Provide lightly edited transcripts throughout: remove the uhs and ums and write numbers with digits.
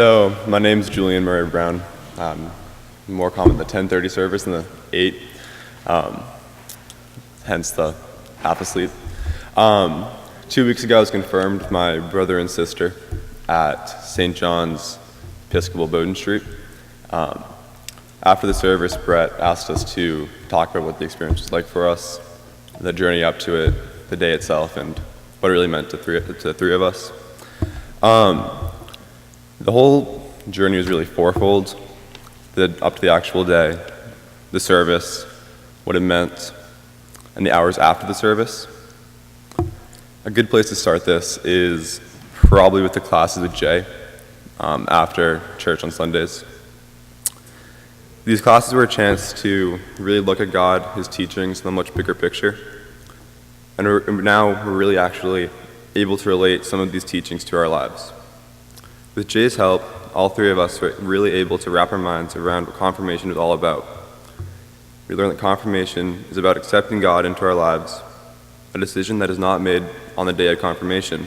So my name's Julian Murray Brown. More common the 10:30 service than the 8, hence the half asleep. 2 weeks ago I was confirmed with my brother and sister at St. John's Episcopal Bowden Street. After the service, Bret asked us to talk about what the experience was like for us, the journey up to it, the day itself, and what it really meant to the three of us. The whole journey was really fourfold. Up to the actual day, the service, what it meant, and the hours after the service. A good place to start this is probably with the classes with Jay after church on Sundays. These classes were a chance to really look at God, His teachings, in a much bigger picture. And now we're really actually able to relate some of these teachings to our lives. With Jay's help, all three of us were really able to wrap our minds around what confirmation is all about. We learned that confirmation is about accepting God into our lives, a decision that is not made on the day of confirmation,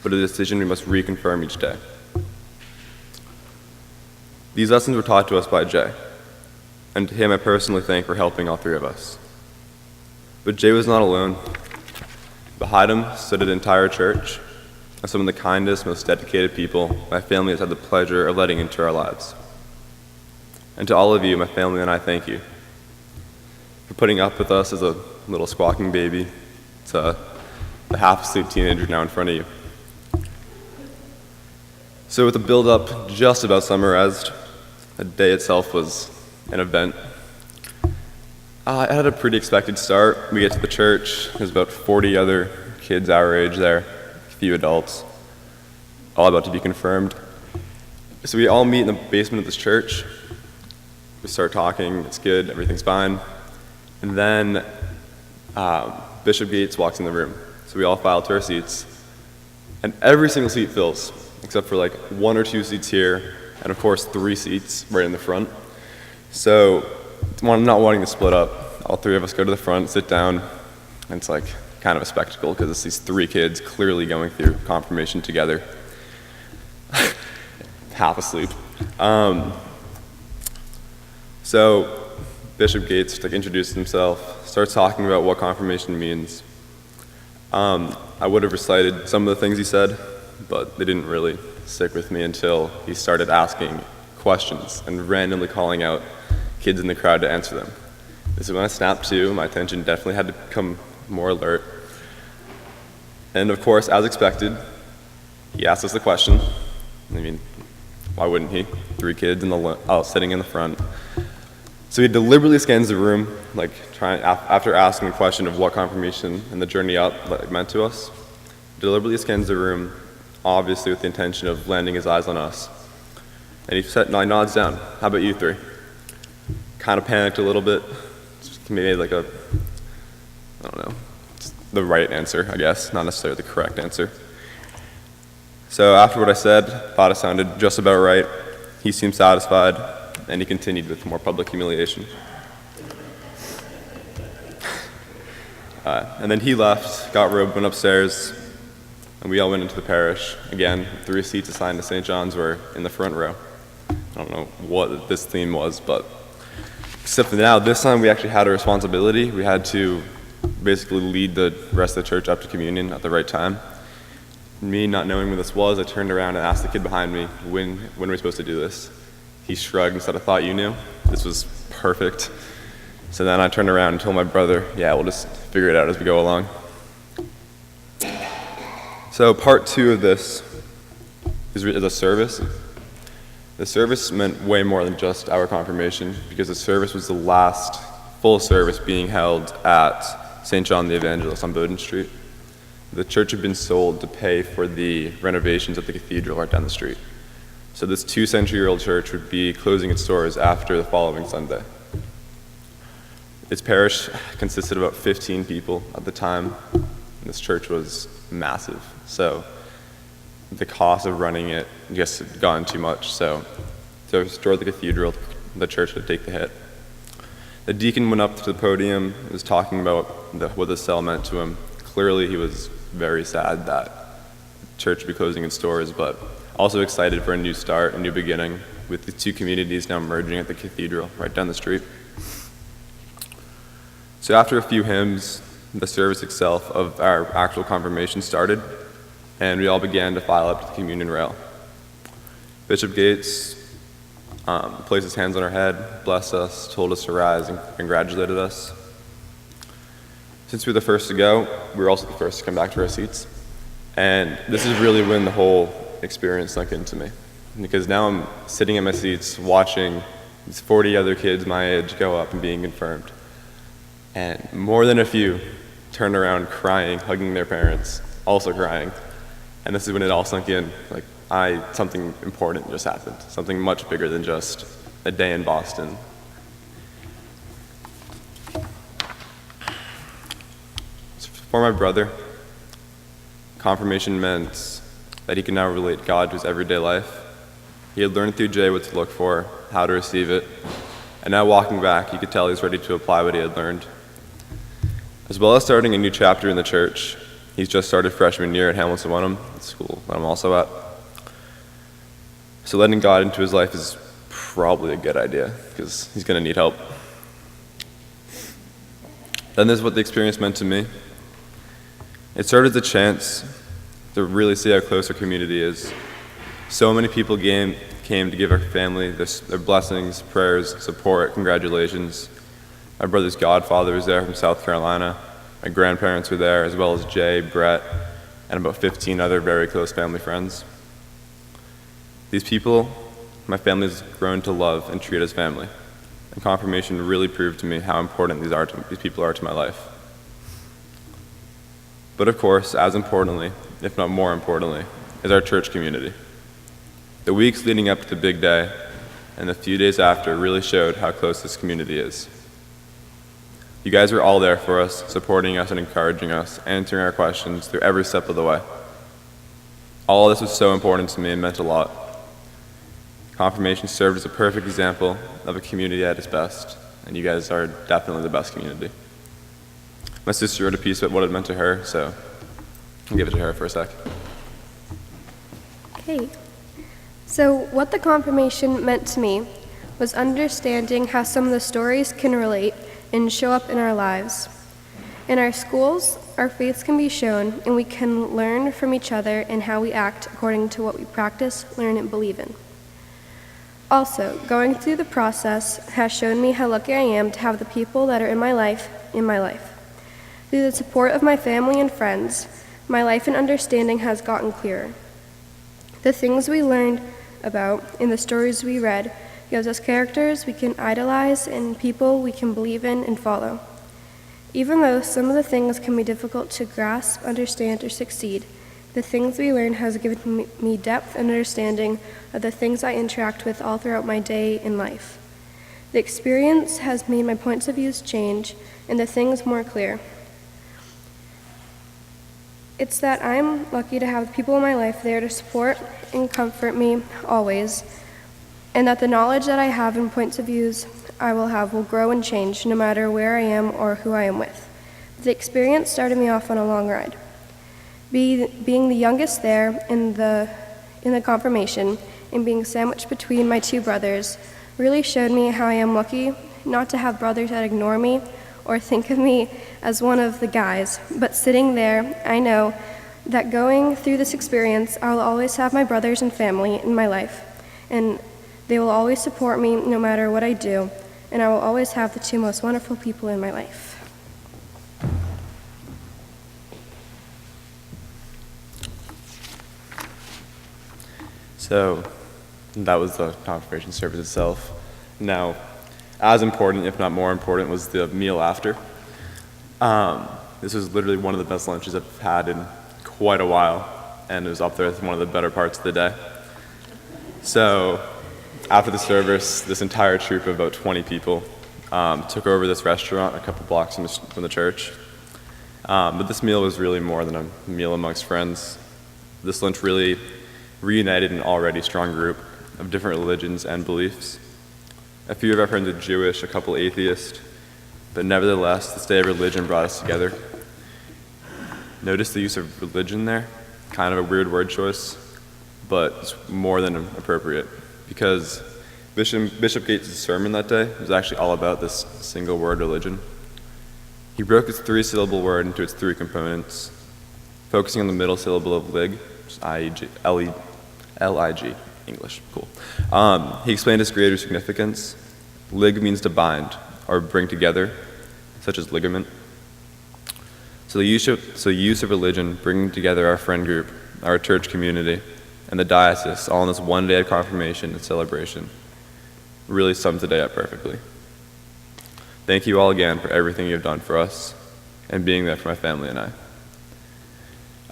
but a decision we must reconfirm each day. These lessons were taught to us by Jay, and to him I personally thank for helping all three of us. But Jay was not alone. Behind him stood an entire church of some of the kindest, most dedicated people my family has had the pleasure of letting into our lives. And to all of you, my family and I thank you for putting up with us as a little squawking baby to the half-asleep teenager now in front of you. So with the build-up just about summarized, the day itself was an event. I had a pretty expected start. We get to the church, there's about 40 other kids our age there, a few adults, all about to be confirmed. So we all meet in the basement of this church. We start talking, it's good, everything's fine. And then Bishop Gates walks in the room. So we all file to our seats. And every single seat fills, except for like 1 or 2 seats here, and of course 3 seats right in the front. So not wanting to split up, all three of us go to the front, sit down, and it's like kind of a spectacle because it's these 3 kids clearly going through confirmation together. Half asleep. So Bishop Gates introduces himself, starts talking about what confirmation means. I would have recited some of the things he said, but they didn't really stick with me until he started asking questions and randomly calling out kids in the crowd to answer them. This is when I snapped to. My attention definitely had to become more alert. And of course, as expected, he asked us the question. I mean, why wouldn't he? 3 kids sitting in the front. So he deliberately scans the room, after asking the question of what confirmation and the journey up meant to us. Deliberately scans the room, obviously with the intention of landing his eyes on us. And he nods down. How about you 3? Kind of panicked a little bit. Made the right answer, I guess, not necessarily the correct answer. So after what I said, thought it sounded just about right. He seemed satisfied, and he continued with more public humiliation. And then he left, got robed, went upstairs, and we all went into the parish. Again, 3 seats assigned to St. John's were in the front row. I don't know what this theme was, but except for now, this time we actually had a responsibility. We had to basically lead the rest of the church up to communion at the right time. Me not knowing what this was, I turned around and asked the kid behind me, when are we supposed to do this? He shrugged and said, I thought you knew. This was perfect. So then I turned around and told my brother, yeah, we'll just figure it out as we go along. So part 2 of this is a service. The service meant way more than just our confirmation, because the service was the last full service being held at St. John the Evangelist on Bowden Street. The church had been sold to pay for the renovations of the cathedral right down the street. So this 2-century-old church would be closing its doors after the following Sunday. Its parish consisted of about 15 people at the time, and this church was massive. So the cost of running it just had gotten too much, so to restore the cathedral, the church had to take the hit. The deacon went up to the podium, was talking about what the cell meant to him. Clearly he was very sad that the church would be closing its doors, but also excited for a new start, a new beginning, with the two communities now merging at the cathedral right down the street. So after a few hymns, the service itself of our actual confirmation started, and we all began to file up to the communion rail. Bishop Gates placed his hands on our head, blessed us, told us to rise, and congratulated us. Since we were the first to go, we were also the first to come back to our seats. And this is really when the whole experience sunk into me. Because now I'm sitting in my seats watching these 40 other kids my age go up and being confirmed. And more than a few turned around crying, hugging their parents, also crying. And this is when it all sunk in. Like, something important just happened. Something much bigger than just a day in Boston. For my brother, confirmation meant that he could now relate God to his everyday life. He had learned through Jay what to look for, how to receive it, and now walking back, you could tell he was ready to apply what he had learned. As well as starting a new chapter in the church, he's just started freshman year at Hamilton-Wenham, the school that I'm also at. So letting God into his life is probably a good idea, because he's going to need help. Then there's what the experience meant to me. It served as a chance to really see how close our community is. So many people came to give our family their blessings, prayers, support, congratulations. My brother's godfather was there from South Carolina. My grandparents were there, as well as Jay, Bret, and about 15 other very close family friends. These people, my family has grown to love and treat as family. And confirmation really proved to me how important these people are to my life. But of course, as importantly, if not more importantly, is our church community. The weeks leading up to the big day and the few days after really showed how close this community is. You guys were all there for us, supporting us and encouraging us, answering our questions through every step of the way. All of this was so important to me and meant a lot. Confirmation served as a perfect example of a community at its best, and you guys are definitely the best community. My sister wrote a piece about what it meant to her, so I'll give it to her for a sec. Okay. So what the confirmation meant to me was understanding how some of the stories can relate and show up in our lives. In our schools, our faiths can be shown, and we can learn from each other and how we act according to what we practice, learn, and believe in. Also, going through the process has shown me how lucky I am to have the people that are in my life. Through the support of my family and friends, my life and understanding has gotten clearer. The things we learned about in the stories we read gives us characters we can idolize and people we can believe in and follow. Even though some of the things can be difficult to grasp, understand, or succeed, the things we learn has given me depth and understanding of the things I interact with all throughout my day and life. The experience has made my points of views change and the things more clear. It's that I'm lucky to have people in my life there to support and comfort me always, and that the knowledge that I have and points of views I will have will grow and change no matter where I am or who I am with. The experience started me off on a long ride. Being the youngest there in the confirmation and being sandwiched between my two brothers really showed me how I am lucky not to have brothers that ignore me or think of me as one of the guys, but sitting there, I know that going through this experience, I will always have my brothers and family in my life, and they will always support me no matter what I do, and I will always have the two most wonderful people in my life. So that was the confirmation service itself. Now, as important, if not more important, was the meal after. This was literally one of the best lunches I've had in quite a while, and it was up there with one of the better parts of the day. So after the service, this entire troop of about 20 people took over this restaurant a couple blocks from the church. But this meal was really more than a meal amongst friends. This lunch really reunited an already strong group of different religions and beliefs. A few of our friends are Jewish, a couple atheists, but nevertheless, this day of religion brought us together. Notice the use of religion there, kind of a weird word choice, but it's more than appropriate because Bishop Gates' sermon that day was actually all about this single word religion. He broke his 3-syllable word into its 3 components, focusing on the middle syllable of lig, which is L-I-G, English, cool. He explained its greater significance. Lig means to bind or bring together, such as ligament. So the use of religion, bringing together our friend group, our church community, and the diocese all in this one day of confirmation and celebration really sums the day up perfectly. Thank you all again for everything you've done for us and being there for my family and I.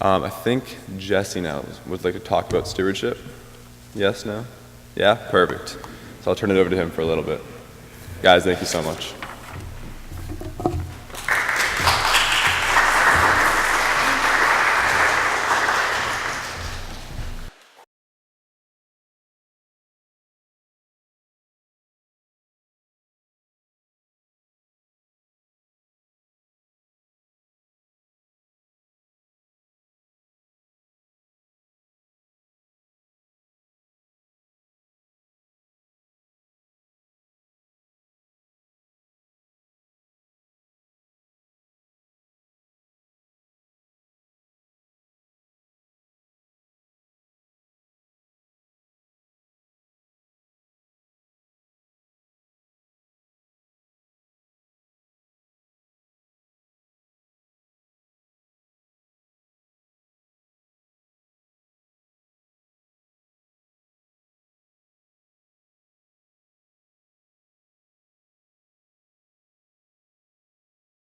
I think Jesse now would like to talk about stewardship. Yes, no? Yeah? Perfect. So I'll turn it over to him for a little bit. Guys, thank you so much.